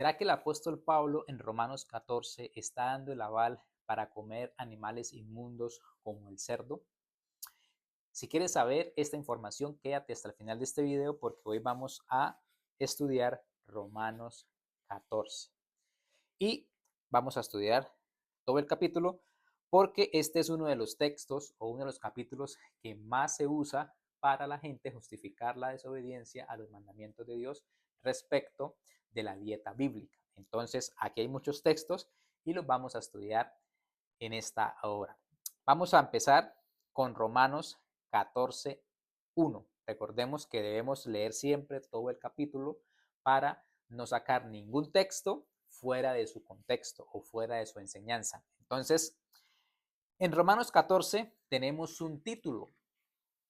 ¿Será que el apóstol Pablo en Romanos 14 está dando el aval para comer animales inmundos como el cerdo? Si quieres saber esta información, quédate hasta el final de este video porque hoy vamos a estudiar Romanos 14. Y vamos a estudiar todo el capítulo porque este es uno de los textos o uno de los capítulos que más se usa para la gente justificar la desobediencia a los mandamientos de Dios respecto de la dieta bíblica. Entonces, aquí hay muchos textos y los vamos a estudiar en esta hora. Vamos a empezar con Romanos 14:1. Recordemos que debemos leer siempre todo el capítulo para no sacar ningún texto fuera de su contexto o fuera de su enseñanza. Entonces, en Romanos 14 tenemos un título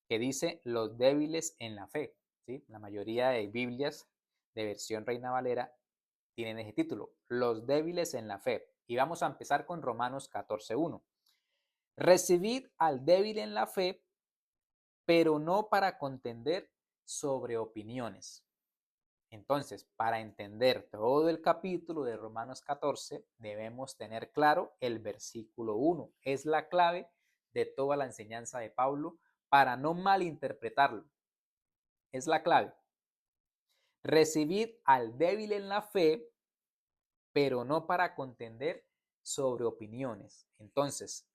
que dice los débiles en la fe. ¿Sí? La mayoría de Biblias de versión Reina Valera tienen ese título, los débiles en la fe. Y vamos a empezar con Romanos 14:1. Recibid al débil en la fe, pero no para contender sobre opiniones. Entonces, para entender todo el capítulo de Romanos 14, debemos tener claro el versículo 1. Es la clave de toda la enseñanza de Pablo para no malinterpretarlo. Es la clave. Recibid al débil en la fe, pero no para contender sobre opiniones. Entonces,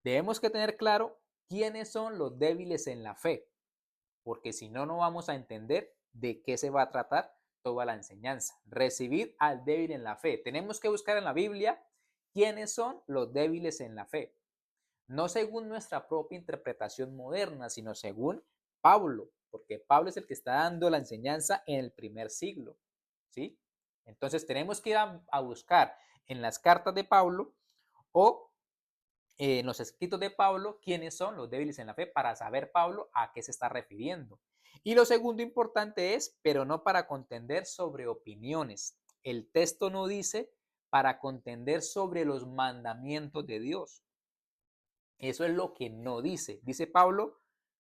debemos que tener claro quiénes son los débiles en la fe, porque si no, no vamos a entender de qué se va a tratar toda la enseñanza. Recibir al débil en la fe. Tenemos que buscar en la Biblia quiénes son los débiles en la fe. No según nuestra propia interpretación moderna, sino según Pablo, porque Pablo es el que está dando la enseñanza en el primer siglo. ¿Sí? Entonces tenemos que ir a buscar en las cartas de Pablo o en los escritos de Pablo quiénes son los débiles en la fe para saber Pablo a qué se está refiriendo. Y lo segundo importante es, pero no para contender sobre opiniones. El texto no dice para contender sobre los mandamientos de Dios. Eso es lo que no dice. Dice Pablo,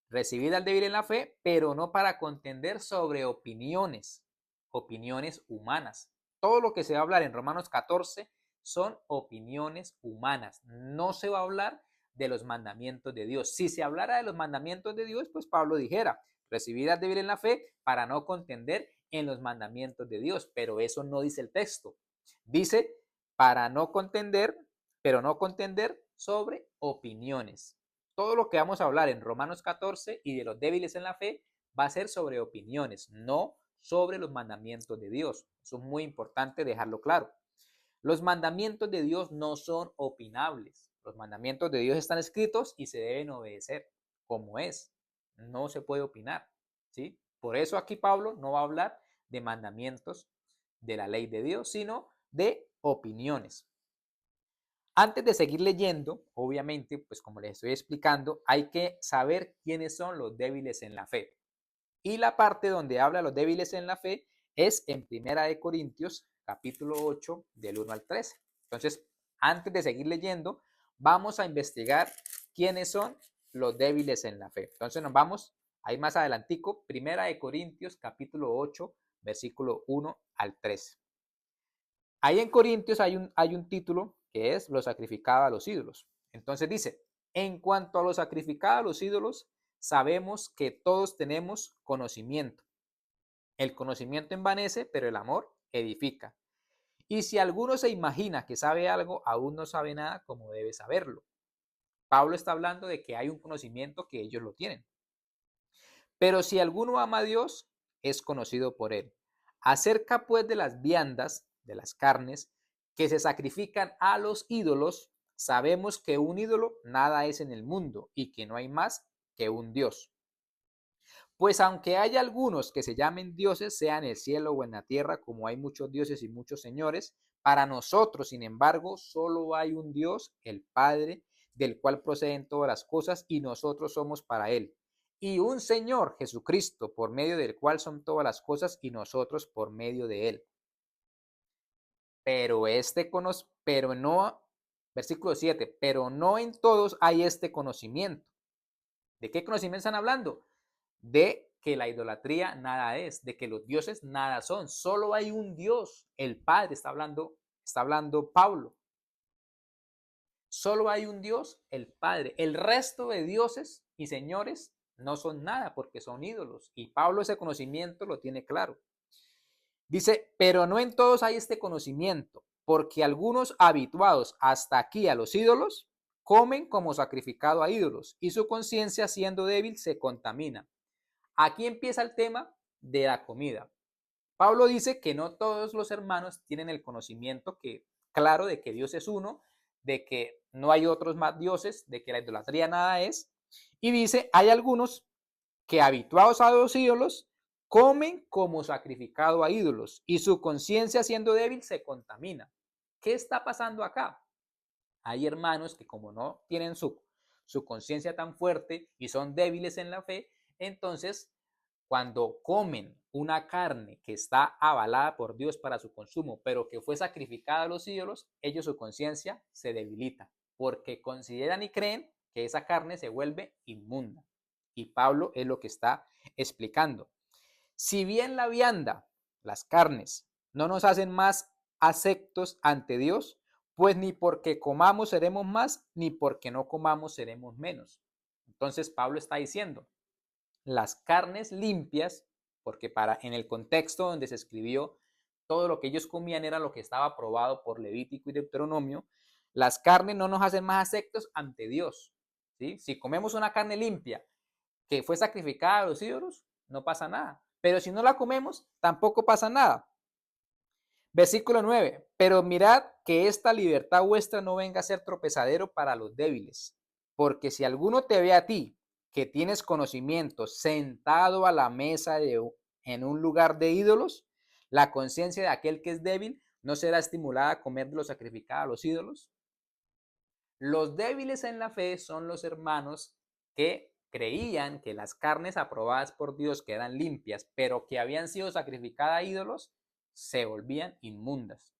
recibid al débil en la fe, pero no para contender sobre opiniones, opiniones humanas. Todo lo que se va a hablar en Romanos 14 son opiniones humanas. No se va a hablar de los mandamientos de Dios. Si se hablara de los mandamientos de Dios, pues Pablo dijera, recibid al débil en la fe para no contender en los mandamientos de Dios. Pero eso no dice el texto. Dice, para no contender, pero no contender sobre opiniones. Todo lo que vamos a hablar en Romanos 14 y de los débiles en la fe va a ser sobre opiniones, no sobre los mandamientos de Dios. Eso es muy importante dejarlo claro. Los mandamientos de Dios no son opinables. Los mandamientos de Dios están escritos y se deben obedecer como es. No se puede opinar, ¿sí? Por eso aquí Pablo no va a hablar de mandamientos de la ley de Dios, sino de opiniones. Antes de seguir leyendo, obviamente, pues como les estoy explicando, hay que saber quiénes son los débiles en la fe. Y la parte donde habla de los débiles en la fe es en Primera de Corintios, capítulo 8, del 1 al 13. Entonces, antes de seguir leyendo, vamos a investigar quiénes son los débiles en la fe. Entonces nos vamos ahí más adelantico, Primera de Corintios, capítulo 8, versículo 1 al 13. Ahí en Corintios hay un título que es lo sacrificado a los ídolos. Entonces dice, en cuanto a lo sacrificado a los ídolos, sabemos que todos tenemos conocimiento. El conocimiento envanece, pero el amor edifica. Y si alguno se imagina que sabe algo, aún no sabe nada como debe saberlo. Pablo está hablando de que hay un conocimiento que ellos lo tienen. Pero si alguno ama a Dios, es conocido por él. Acerca pues de las viandas, de las carnes, que se sacrifican a los ídolos, sabemos que un ídolo nada es en el mundo y que no hay más que un Dios. Pues aunque haya algunos que se llamen dioses, sea en el cielo o en la tierra, como hay muchos dioses y muchos señores, para nosotros, sin embargo, solo hay un Dios, el Padre, del cual proceden todas las cosas y nosotros somos para Él. Y un Señor, Jesucristo, por medio del cual son todas las cosas y nosotros por medio de Él. Pero no, versículo 7, pero no en todos hay este conocimiento. ¿De qué conocimiento están hablando? De que la idolatría nada es, de que los dioses nada son, solo hay un Dios, el Padre, está hablando Pablo. Solo hay un Dios, el Padre. El resto de dioses y señores no son nada porque son ídolos. Y Pablo ese conocimiento lo tiene claro. Dice, pero no en todos hay este conocimiento, porque algunos habituados hasta aquí a los ídolos comen como sacrificado a ídolos y su conciencia siendo débil se contamina. Aquí empieza el tema de la comida. Pablo dice que no todos los hermanos tienen el conocimiento claro de que Dios es uno, de que no hay otros más dioses, de que la idolatría nada es. Y dice, hay algunos que habituados a los ídolos comen como sacrificado a ídolos y su conciencia siendo débil se contamina. ¿Qué está pasando acá? Hay hermanos que como no tienen su conciencia tan fuerte y son débiles en la fe, entonces cuando comen una carne que está avalada por Dios para su consumo, pero que fue sacrificada a los ídolos, ellos su conciencia se debilita, porque consideran y creen que esa carne se vuelve inmunda. Y Pablo es lo que está explicando. Si bien la vianda, las carnes, no nos hacen más aceptos ante Dios, pues ni porque comamos seremos más, ni porque no comamos seremos menos. Entonces Pablo está diciendo, las carnes limpias, porque en el contexto donde se escribió, todo lo que ellos comían era lo que estaba aprobado por Levítico y Deuteronomio, las carnes no nos hacen más aceptos ante Dios. ¿Sí? Si comemos una carne limpia que fue sacrificada a los ídolos, no pasa nada. Pero si no la comemos, tampoco pasa nada. Versículo 9. Pero mirad que esta libertad vuestra no venga a ser tropezadero para los débiles. Porque si alguno te ve a ti, que tienes conocimiento, sentado a la mesa en un lugar de ídolos, la conciencia de aquel que es débil no será estimulada a comer de lo sacrificado a los ídolos. Los débiles en la fe son los hermanos que creían que las carnes aprobadas por Dios, que eran limpias, pero que habían sido sacrificadas a ídolos, se volvían inmundas.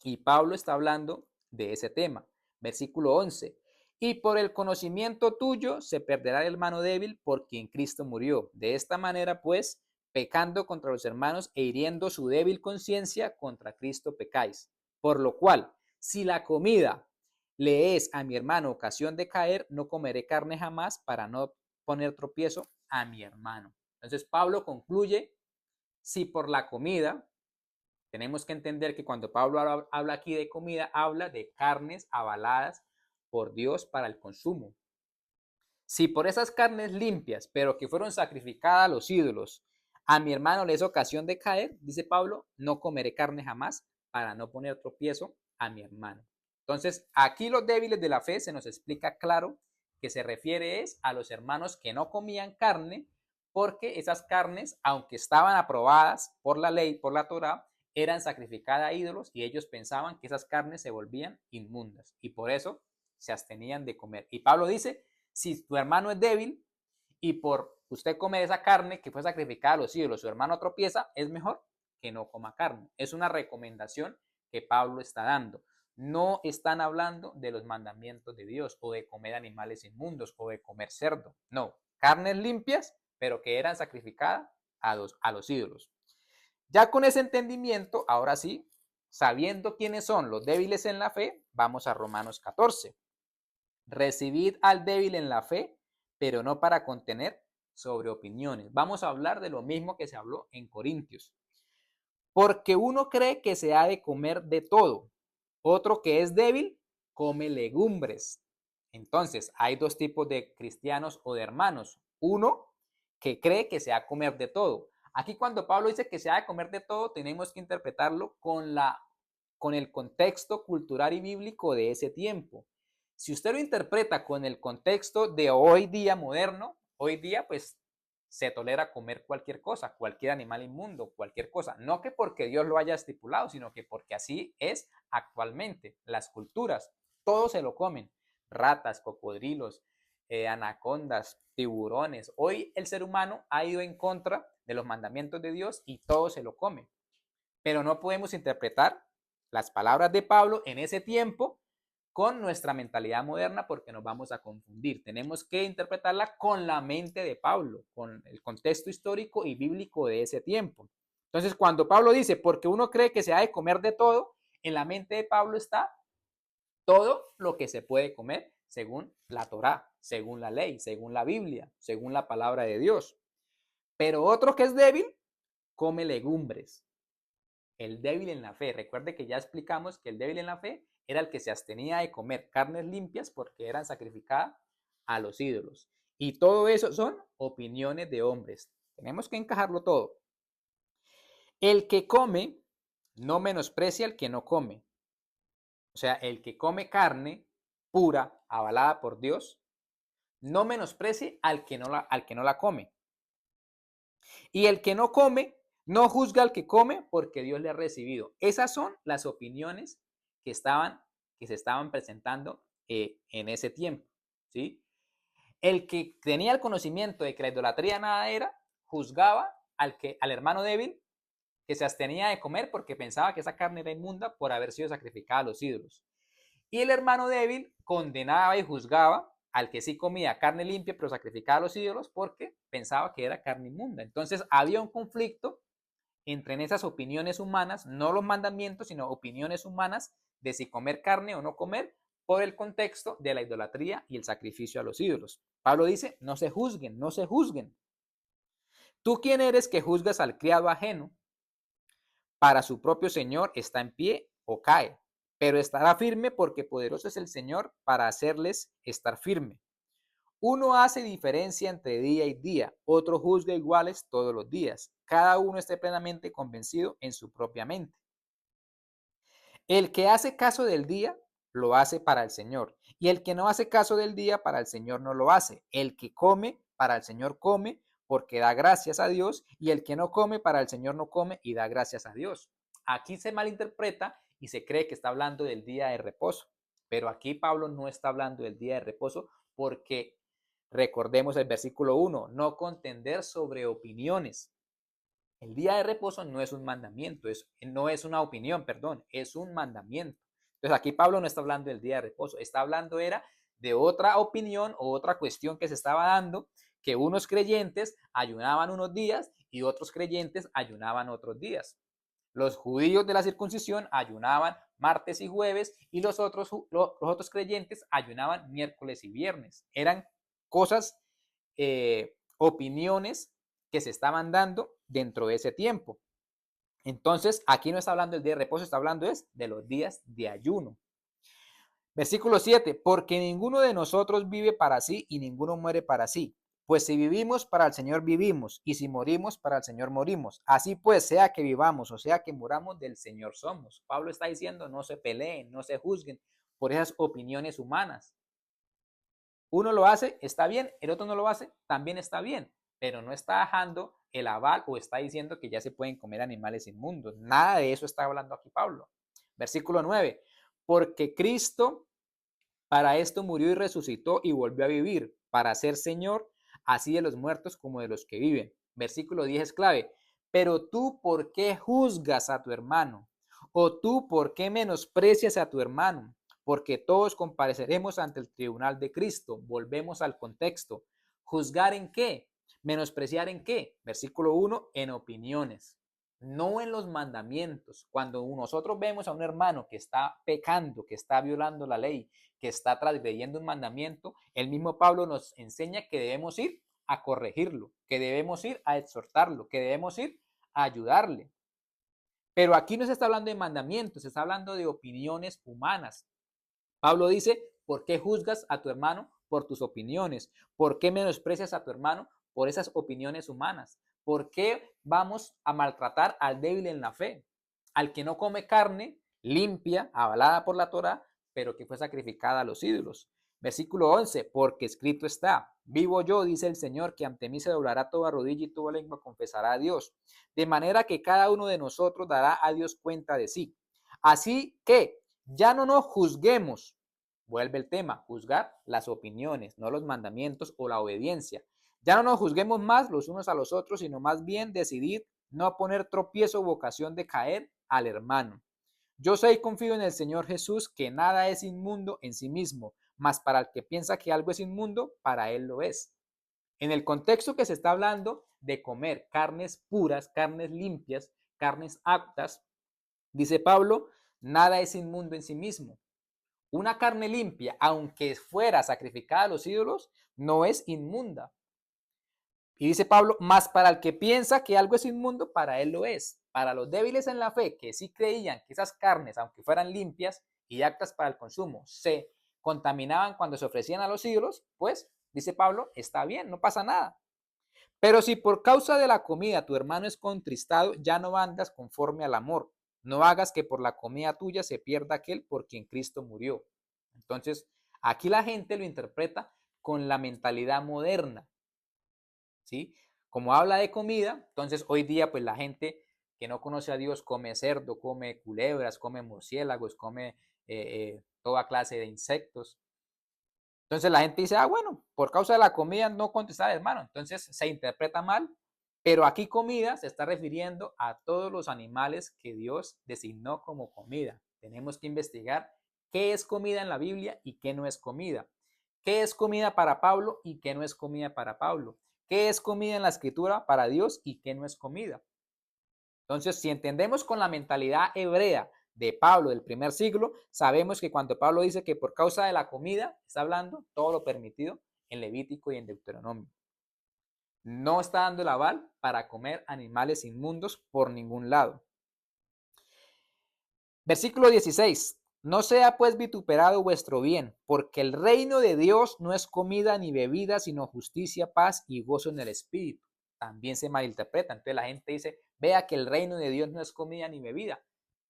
Y Pablo está hablando de ese tema. Versículo 11. Y por el conocimiento tuyo se perderá el hermano débil por quien Cristo murió. De esta manera, pues, pecando contra los hermanos e hiriendo su débil conciencia, contra Cristo pecáis. Por lo cual, si la comida le es a mi hermano ocasión de caer, no comeré carne jamás para no poner tropiezo a mi hermano. Entonces Pablo concluye, si por la comida, tenemos que entender que cuando Pablo habla aquí de comida, habla de carnes avaladas por Dios para el consumo. Si por esas carnes limpias, pero que fueron sacrificadas a los ídolos, a mi hermano le es ocasión de caer, dice Pablo, no comeré carne jamás para no poner tropiezo a mi hermano. Entonces, aquí los débiles de la fe se nos explica claro que se refiere es a los hermanos que no comían carne, porque esas carnes, aunque estaban aprobadas por la ley, por la Torá, eran sacrificadas a ídolos y ellos pensaban que esas carnes se volvían inmundas y por eso se abstenían de comer. Y Pablo dice, si tu hermano es débil y por usted comer esa carne que fue sacrificada a los ídolos, su hermano tropieza, es mejor que no coma carne. Es una recomendación que Pablo está dando. No están hablando de los mandamientos de Dios o de comer animales inmundos o de comer cerdo. No, carnes limpias, pero que eran sacrificadas a los ídolos. Ya con ese entendimiento, ahora sí, sabiendo quiénes son los débiles en la fe, vamos a Romanos 14. Recibid al débil en la fe, pero no para contener sobre opiniones. Vamos a hablar de lo mismo que se habló en Corintios. Porque uno cree que se ha de comer de todo, otro que es débil come legumbres. Entonces, hay dos tipos de cristianos o de hermanos. Uno que cree que se ha de comer de todo. Aquí cuando Pablo dice que se ha de comer de todo, tenemos que interpretarlo con el contexto cultural y bíblico de ese tiempo. Si usted lo interpreta con el contexto de hoy día moderno, hoy día pues se tolera comer cualquier cosa, cualquier animal inmundo, cualquier cosa. No que porque Dios lo haya estipulado, sino que porque así es actualmente. Las culturas, todo se lo comen. Ratas, cocodrilos, anacondas, tiburones. Hoy el ser humano ha ido en contra de los mandamientos de Dios y todo se lo come. Pero no podemos interpretar las palabras de Pablo en ese tiempo con nuestra mentalidad moderna porque nos vamos a confundir. Tenemos que interpretarla con la mente de Pablo, con el contexto histórico y bíblico de ese tiempo. Entonces, cuando Pablo dice, porque uno cree que se ha de comer de todo, en la mente de Pablo está todo lo que se puede comer según la Torá, según la ley, según la Biblia, según la palabra de Dios. Pero otro que es débil, come legumbres. El débil en la fe. Recuerde que ya explicamos que el débil en la fe era el que se abstenía de comer carnes limpias porque eran sacrificadas a los ídolos. Y todo eso son opiniones de hombres. Tenemos que encajarlo todo. El que come no menosprecia al que no come. O sea, el que come carne pura, avalada por Dios, no menosprecie al que no la come. Y el que no come, no juzga al que come porque Dios le ha recibido. Esas son las opiniones que se estaban presentando en ese tiempo, ¿sí? El que tenía el conocimiento de que la idolatría nada era, juzgaba al hermano débil que se abstenía de comer porque pensaba que esa carne era inmunda por haber sido sacrificada a los ídolos. Y el hermano débil condenaba y juzgaba al que sí comía carne limpia pero sacrificaba a los ídolos porque pensaba que era carne inmunda. Entonces había un conflicto entre esas opiniones humanas, no los mandamientos, sino opiniones humanas de si comer carne o no comer por el contexto de la idolatría y el sacrificio a los ídolos. Pablo dice, no se juzguen, no se juzguen. ¿Tú quién eres que juzgas al criado ajeno? Para su propio Señor está en pie o cae, pero estará firme porque poderoso es el Señor para hacerles estar firme. Uno hace diferencia entre día y día, otro juzga iguales todos los días. Cada uno esté plenamente convencido en su propia mente. El que hace caso del día, lo hace para el Señor. Y el que no hace caso del día, para el Señor no lo hace. El que come, para el Señor come, porque da gracias a Dios. Y el que no come, para el Señor no come y da gracias a Dios. Aquí se malinterpreta y se cree que está hablando del día de reposo. Pero aquí Pablo no está hablando del día de reposo porque recordemos el versículo 1, no contender sobre opiniones. El día de reposo no es un mandamiento, no es una opinión, perdón, es un mandamiento. Entonces aquí Pablo no está hablando del día de reposo, está hablando era de otra opinión o otra cuestión que se estaba dando, que unos creyentes ayunaban unos días y otros creyentes ayunaban otros días. Los judíos de la circuncisión ayunaban martes y jueves y los otros creyentes ayunaban miércoles y viernes. Eran cosas, opiniones que se estaban dando dentro de ese tiempo. Entonces, aquí no está hablando del día de reposo, está hablando de los días de ayuno. Versículo 7, porque ninguno de nosotros vive para sí y ninguno muere para sí. Pues si vivimos, para el Señor vivimos, y si morimos, para el Señor morimos. Así pues, sea que vivamos o sea que muramos, del Señor somos. Pablo está diciendo, no se peleen, no se juzguen por esas opiniones humanas. Uno lo hace, está bien, el otro no lo hace, también está bien, pero no está dejando el aval o está diciendo que ya se pueden comer animales inmundos. Nada de eso está hablando aquí Pablo. Versículo 9, porque Cristo para esto murió y resucitó y volvió a vivir, para ser Señor, así de los muertos como de los que viven. Versículo 10 es clave. Pero tú, ¿por qué juzgas a tu hermano? ¿O tú, por qué menosprecias a tu hermano? Porque todos compareceremos ante el tribunal de Cristo. Volvemos al contexto. ¿Juzgar en qué? ¿Menospreciar en qué? Versículo 1, en opiniones, no en los mandamientos. Cuando nosotros vemos a un hermano que está pecando, que está violando la ley, que está transgrediendo un mandamiento, el mismo Pablo nos enseña que debemos ir a corregirlo, que debemos ir a exhortarlo, que debemos ir a ayudarle. Pero aquí no se está hablando de mandamientos, se está hablando de opiniones humanas. Pablo dice, ¿por qué juzgas a tu hermano por tus opiniones? ¿Por qué menosprecias a tu hermano por esas opiniones humanas? ¿Por qué vamos a maltratar al débil en la fe? Al que no come carne limpia, avalada por la Torá, pero que fue sacrificada a los ídolos. Versículo 11, porque escrito está, vivo yo, dice el Señor, que ante mí se doblará toda rodilla y toda lengua confesará a Dios. De manera que cada uno de nosotros dará a Dios cuenta de sí. Así que ya no nos juzguemos. Vuelve el tema, juzgar las opiniones, no los mandamientos o la obediencia. Ya no nos juzguemos más los unos a los otros, sino más bien decidir no poner tropiezo o vocación de caer al hermano. Yo sé y confío en el Señor Jesús que nada es inmundo en sí mismo, mas para el que piensa que algo es inmundo, para él lo es. En el contexto que se está hablando de comer carnes puras, carnes limpias, carnes aptas, dice Pablo, nada es inmundo en sí mismo. Una carne limpia, aunque fuera sacrificada a los ídolos, no es inmunda. Y dice Pablo, más para el que piensa que algo es inmundo, para él lo es. Para los débiles en la fe, que sí creían que esas carnes, aunque fueran limpias y aptas para el consumo, se contaminaban cuando se ofrecían a los ídolos, pues, dice Pablo, está bien, no pasa nada. Pero si por causa de la comida tu hermano es contristado, ya no andas conforme al amor. No hagas que por la comida tuya se pierda aquel por quien Cristo murió. Entonces, aquí la gente lo interpreta con la mentalidad moderna, ¿sí? Como habla de comida, entonces hoy día pues la gente que no conoce a Dios come cerdo, come culebras, come murciélagos, come toda clase de insectos. Entonces la gente dice, ah, bueno, por causa de la comida no contestar, hermano. Entonces se interpreta mal, pero aquí comida se está refiriendo a todos los animales que Dios designó como comida. Tenemos que investigar qué es comida en la Biblia y qué no es comida. ¿Qué es comida para Pablo y qué no es comida para Pablo? ¿Qué es comida en la escritura para Dios y qué no es comida? Entonces, si entendemos con la mentalidad hebrea de Pablo del primer siglo, sabemos que cuando Pablo dice que por causa de la comida, está hablando todo lo permitido en Levítico y en Deuteronomio. No está dando el aval para comer animales inmundos por ningún lado. Versículo 16. No sea pues vituperado vuestro bien, porque el reino de Dios no es comida ni bebida, sino justicia, paz y gozo en el Espíritu. También se malinterpreta. Entonces la gente dice, vea que el reino de Dios no es comida ni bebida.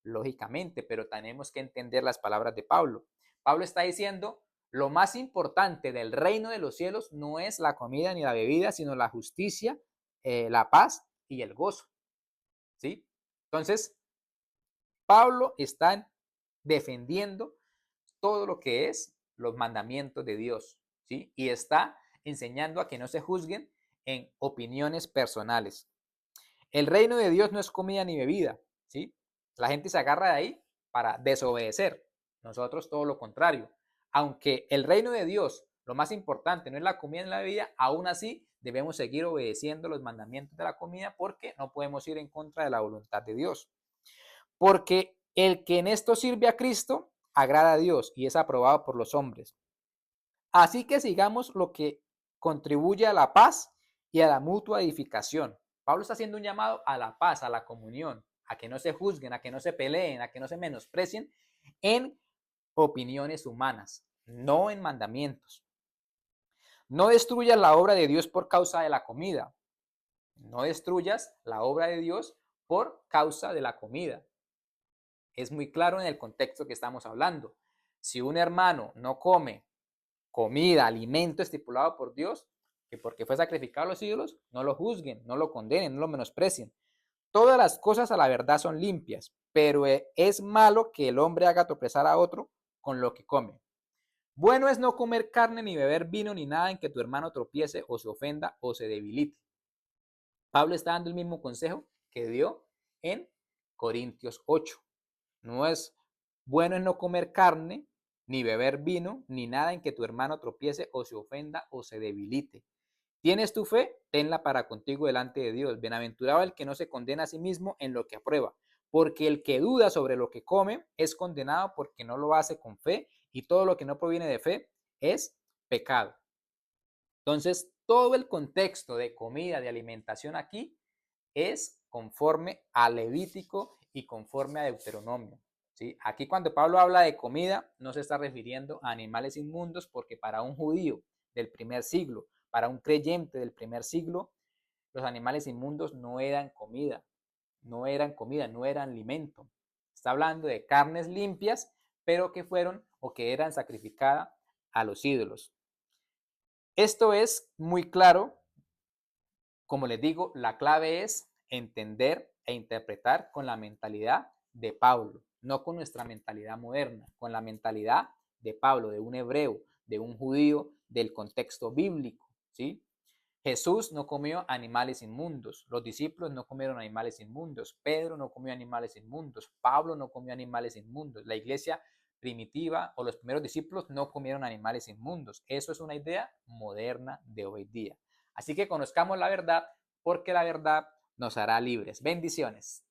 Lógicamente, pero tenemos que entender las palabras de Pablo. Pablo está diciendo, lo más importante del reino de los cielos no es la comida ni la bebida, sino la justicia, la paz y el gozo. ¿Sí? Entonces, Pablo está defendiendo todo lo que es los mandamientos de Dios, ¿sí? Y está enseñando a que no se juzguen en opiniones personales. El reino de Dios no es comida ni bebida, ¿sí? La gente se agarra de ahí para desobedecer. Nosotros todo lo contrario. Aunque el reino de Dios, lo más importante, no es la comida ni la bebida, aún así debemos seguir obedeciendo los mandamientos de la comida porque no podemos ir en contra de la voluntad de Dios. Porque el que en esto sirve a Cristo agrada a Dios y es aprobado por los hombres. Así que sigamos lo que contribuye a la paz y a la mutua edificación. Pablo está haciendo un llamado a la paz, a la comunión, a que no se juzguen, a que no se peleen, a que no se menosprecien en opiniones humanas, no en mandamientos. No destruyas la obra de Dios por causa de la comida. No destruyas la obra de Dios por causa de la comida. Es muy claro en el contexto que estamos hablando. Si un hermano no come comida, alimento estipulado por Dios, que porque fue sacrificado a los ídolos, no lo juzguen, no lo condenen, no lo menosprecien. Todas las cosas a la verdad son limpias, pero es malo que el hombre haga tropezar a otro con lo que come. Bueno es no comer carne, ni beber vino, ni nada en que tu hermano tropiece o se ofenda o se debilite. Pablo está dando el mismo consejo que dio en Corintios 8. No es bueno es no comer carne, ni beber vino, ni nada en que tu hermano tropiece o se ofenda o se debilite. ¿Tienes tu fe? Tenla para contigo delante de Dios. Bienaventurado el que no se condena a sí mismo en lo que aprueba, porque el que duda sobre lo que come es condenado porque no lo hace con fe, y todo lo que no proviene de fe es pecado. Entonces, todo el contexto de comida, de alimentación aquí, es conforme a Levítico y conforme a Deuteronomio. ¿Sí? Aquí cuando Pablo habla de comida, no se está refiriendo a animales inmundos, porque para un judío del primer siglo, para un creyente del primer siglo, los animales inmundos no eran comida, no eran comida, no eran alimento. Está hablando de carnes limpias, pero que fueron o que eran sacrificadas a los ídolos. Esto es muy claro. Como les digo, la clave es entender e interpretar con la mentalidad de Pablo, no con nuestra mentalidad moderna, con la mentalidad de Pablo, de un hebreo, de un judío, del contexto bíblico, ¿sí? Jesús no comió animales inmundos, los discípulos no comieron animales inmundos, Pedro no comió animales inmundos, Pablo no comió animales inmundos, la iglesia primitiva o los primeros discípulos no comieron animales inmundos. Eso es una idea moderna de hoy día. Así que conozcamos la verdad porque la verdad nos hará libres. Bendiciones.